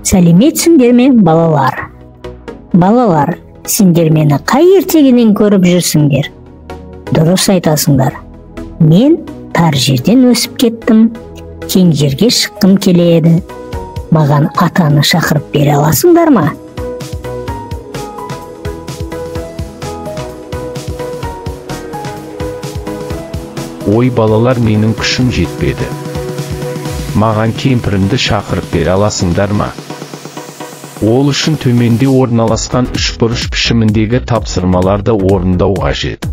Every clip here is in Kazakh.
Сәлеметсіңдер ме, балалар? Балалар, сендер мені қай ертегінен көріп жүрсіңдер? Дұрыс айтасыңдар. Мен тар жерден өсіп кеттім, кең жерге шыққым келеді. Маған атаны шақырып бере аласыңдар ма? Ой, балалар, менің күшім жетпеді. Маған кемпірімді шақырып бере аласыңдар ма? Ол үшін төменде орналасқан үшбұрыш пішіміндегі тапсырмаларды орындау қажет.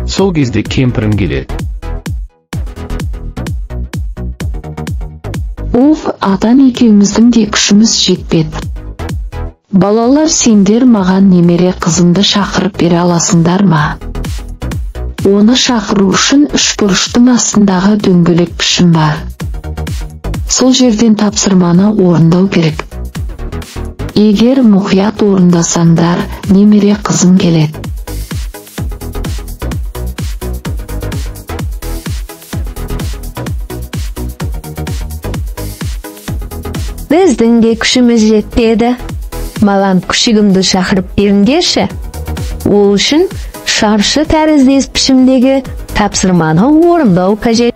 Сол кезде кемпірім келеді. Атан екеуміздің де күшіміз жетпеді. Балалар, сендер маған немере қызымды шақырып бере аласыңдар ма? Оны шақыру үшін үшбұрыштың астындағы дөңгелек пішім бар. Сол жерден тапсырманы орындау керек. Егер мұқият орындасаңдар, немере қызым келеді. Біздің де күшіміз жетпеді. Маған күшігімді шақырып беріңдерші. Ол үшін шаршы тәріздес пішімдегі тапсырманы орындау қажет.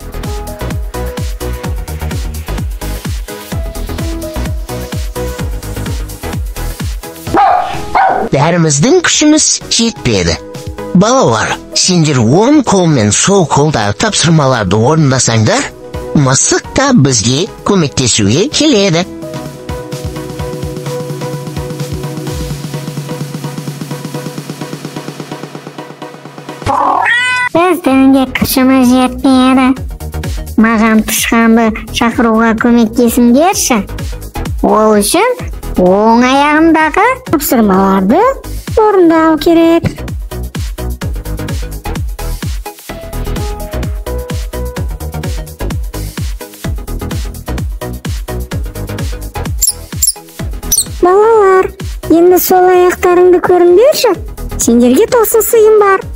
Бәріміздің күшіміз жетпеді. Балалар, сендер оң қол мен сол қолдағы тапсырмаларды орындасаңдар, мысық та бізге көмектесуге келеді. Біздің де күшіміз жетпеді. Маған тышқанды шақыруға көмектесіңдерші. Ол үшін оң аяғымдағы тапсырмаларды орындау керек. Балалар, енді сол аяқтарыңды көріңдерші. Сендерге тосын сыйым бар.